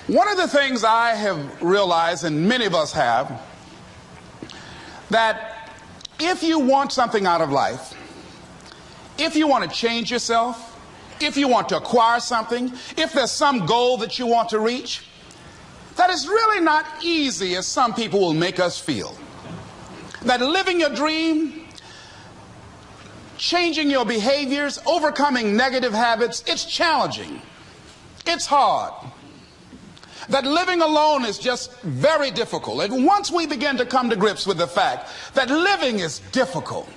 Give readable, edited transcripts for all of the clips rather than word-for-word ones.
One of the things I have realized, and many of us have, that if you want something out of life, if you want to change yourself, if you want to acquire something, if there's some goal that you want to reach, that is really not easy as some people will make us feel. That living your dream, changing your behaviors, overcoming negative habits, it's challenging. It's hard. That living alone is just very difficult. And once we begin to come to grips with the fact that living is difficult,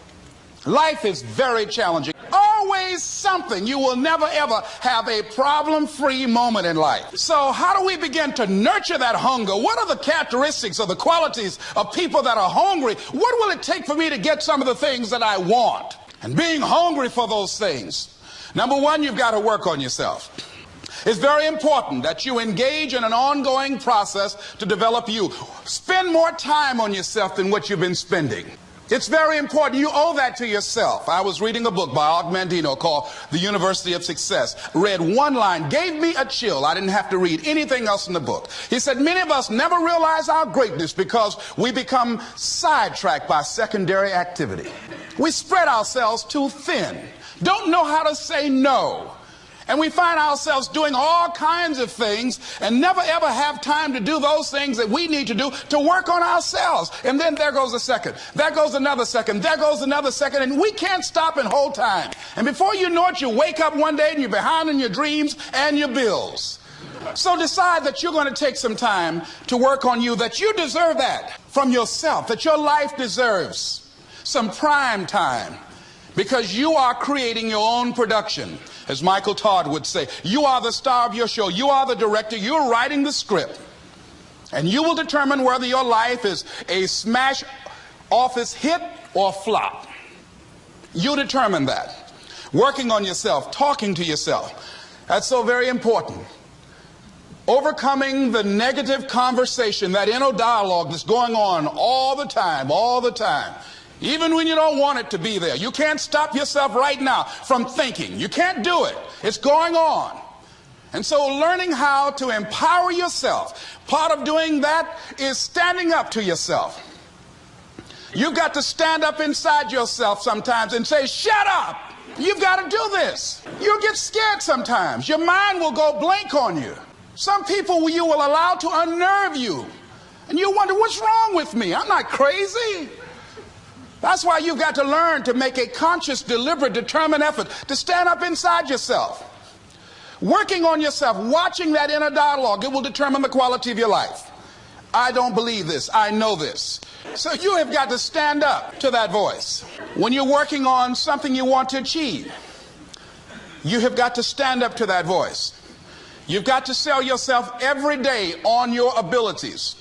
life is very challenging. Always something. You will never ever have a problem-free moment in life. So how do we begin to nurture that hunger? What are the characteristics or the qualities of people that are hungry? What will it take for me to get some of the things that I want? And being hungry for those things, number one, you've got to work on yourself. It's very important that you engage in an ongoing process to develop you. Spend more time on yourself than what you've been spending. It's very important. You owe that to yourself. I was reading a book by Og Mandino called The University of Success. Read one line, gave me a chill. I didn't have to read anything else in the book. He said, many of us never realize our greatness because we become sidetracked by secondary activity. We spread ourselves too thin. Don't know how to say no. And we find ourselves doing all kinds of things and never ever have time to do those things that we need to do to work on ourselves. And then there goes a second. There goes another second. There goes another second. And we can't stop and hold time. And before you know it, you wake up one day and you're behind on your dreams and your bills. So decide that you're going to take some time to work on you, that you deserve that from yourself, that your life deserves some prime time. Because you are creating your own production. As Michael Todd would say, you are the star of your show. You are the director. You're writing the script. And you will determine whether your life is a smash office hit or flop. You determine that. Working on yourself, talking to yourself. That's so very important. Overcoming the negative conversation, that inner dialogue that's going on all the time, all the time. Even when you don't want it to be there. You can't stop yourself right now from thinking. You can't do it. It's going on. And so learning how to empower yourself, part of doing that is standing up to yourself. You've got to stand up inside yourself sometimes and say, shut up. You've got to do this. You'll get scared sometimes. Your mind will go blank on you. Some people you will allow to unnerve you. And you wonder, what's wrong with me? I'm not crazy. That's why you've got to learn to make a conscious, deliberate, determined effort to stand up inside yourself. Working on yourself, watching that inner dialogue, it will determine the quality of your life. I don't believe this. I know this. So you have got to stand up to that voice. When you're working on something you want to achieve, you have got to stand up to that voice. You've got to sell yourself every day on your abilities,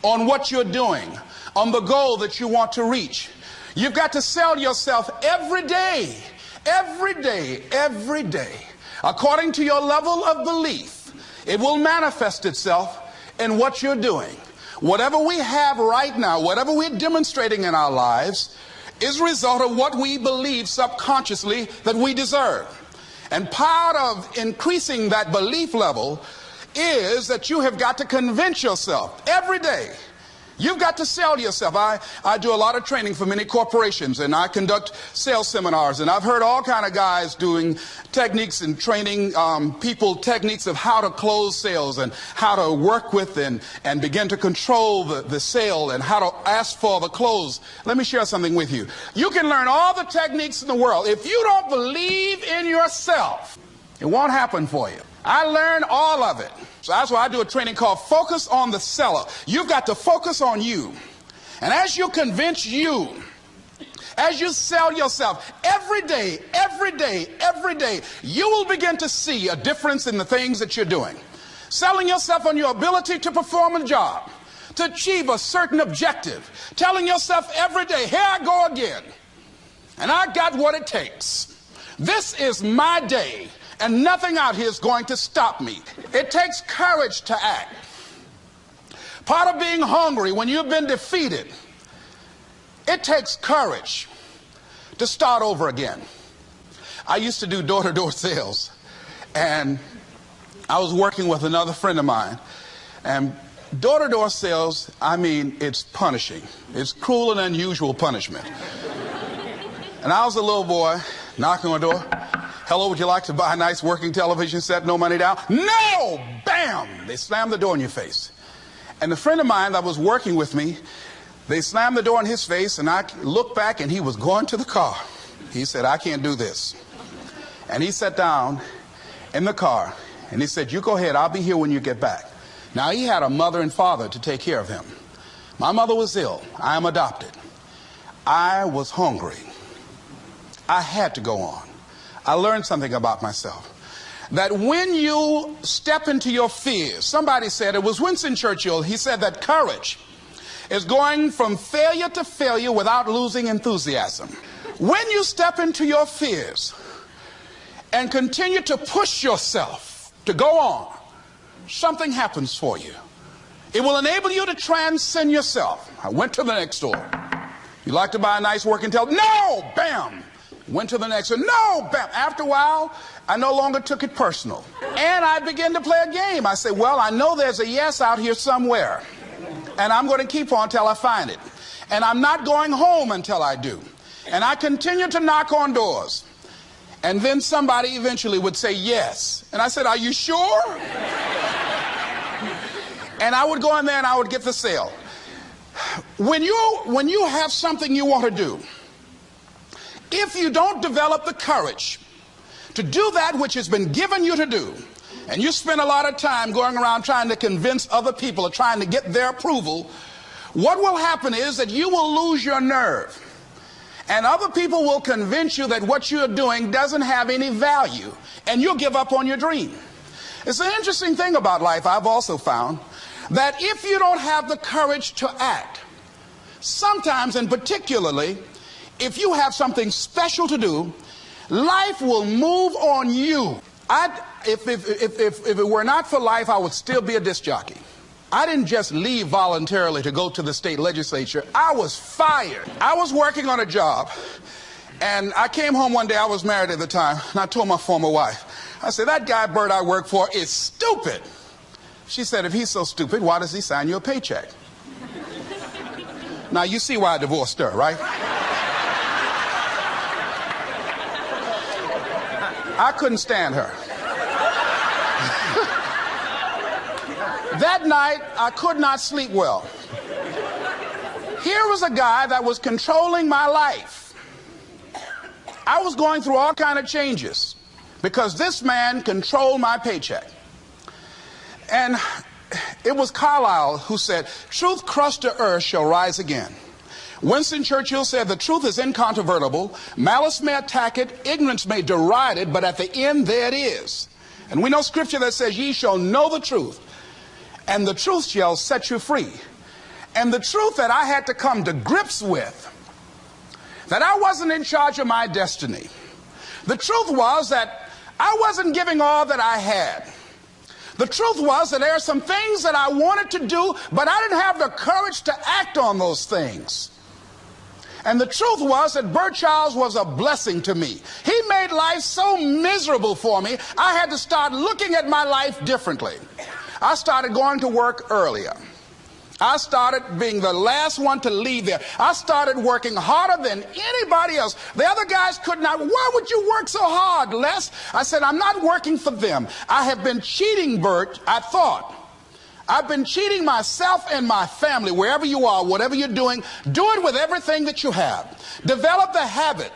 on what you're doing, on the goal that you want to reach. You've got to sell yourself every day, every day, every day. According to your level of belief, it will manifest itself in what you're doing. Whatever we have right now, whatever we're demonstrating in our lives, is a result of what we believe subconsciously that we deserve. And part of increasing that belief level is that you have got to convince yourself every day. You've got to sell yourself. I do a lot of training for many corporations, and I conduct sales seminars, and I've heard all kind of guys doing techniques and training people techniques of how to close sales and how to work with and begin to control the sale and how to ask for the close. Let me share something with you. You can learn all the techniques in the world. If you don't believe in yourself, it won't happen for you. I learned all of it. So that's why I do a training called Focus on the Seller. You've got to focus on you. And as you convince you, as you sell yourself every day, every day, every day, you will begin to see a difference in the things that you're doing. Selling yourself on your ability to perform a job, to achieve a certain objective. Telling yourself every day, here I go again. And I got what it takes. This is my day. And nothing out here is going to stop me. It takes courage to act. Part of being hungry when you've been defeated, it takes courage to start over again. I used to do door-to-door sales. And I was working with another friend of mine, and door-to-door sales, I mean, it's punishing. It's cruel and unusual punishment. And I was a little boy knocking on the door. Hello, would you like to buy a nice working television set? No money down? No! Bam! They slammed the door in your face. And the friend of mine that was working with me, they slammed the door in his face, and I looked back, and he was going to the car. He said, I can't do this. And he sat down in the car, and he said, you go ahead, I'll be here when you get back. Now, he had a mother and father to take care of him. My mother was ill. I am adopted. I was hungry. I had to go on. I learned something about myself. That when you step into your fears, somebody said, it was Winston Churchill, he said that courage is going from failure to failure without losing enthusiasm. When you step into your fears and continue to push yourself to go on, something happens for you. It will enable you to transcend yourself. I went to the next door. You like to buy a nice working television? No! Bam! Went to the next one. No! Bam! After a while, I no longer took it personal. And I began to play a game. I said, well, I know there's a yes out here somewhere. And I'm going to keep on until I find it. And I'm not going home until I do. And I continued to knock on doors. And then somebody eventually would say yes. And I said, are you sure? And I would go in there and I would get the sale. When you have something you want to do, if you don't develop the courage to do that which has been given you to do, and you spend a lot of time going around trying to convince other people or trying to get their approval, what will happen is that you will lose your nerve. And other people will convince you that what you're doing doesn't have any value, and you'll give up on your dream. It's an interesting thing about life, I've also found, that if you don't have the courage to act, sometimes and particularly if you have something special to do, life will move on you. If it were not for life, I would still be a disc jockey. I didn't just leave voluntarily to go to the state legislature. I was fired. I was working on a job, and I came home one day. I was married at the time, and I told my former wife, I said, that guy Bert I work for is stupid. She said, if he's so stupid, why does he sign you a paycheck? Now, you see why I divorced her, right? I couldn't stand her. That night, I could not sleep well. Here was a guy that was controlling my life. I was going through all kinds of changes because this man controlled my paycheck. And it was Carlyle who said, truth crushed to earth shall rise again. Winston Churchill said, the truth is incontrovertible. Malice may attack it, ignorance may deride it, but at the end there it is. And we know scripture that says, ye shall know the truth, and the truth shall set you free. And the truth that I had to come to grips with, that I wasn't in charge of my destiny. The truth was that I wasn't giving all that I had. The truth was that there are some things that I wanted to do, but I didn't have the courage to act on those things. And the truth was that Bert Childs was a blessing to me. He made life so miserable for me, I had to start looking at my life differently. I started going to work earlier. I started being the last one to leave there. I started working harder than anybody else. The other guys could not. Why would you work so hard, Les? I said, I'm not working for them. I have been cheating, Bert, I thought. I've been cheating myself and my family. Wherever you are, whatever you're doing, do it with everything that you have. Develop the habit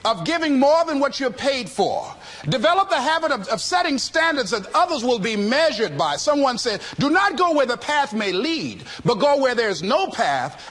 of giving more than what you're paid for. Develop the habit of setting standards that others will be measured by. Someone said, do not go where the path may lead, but go where there's no path.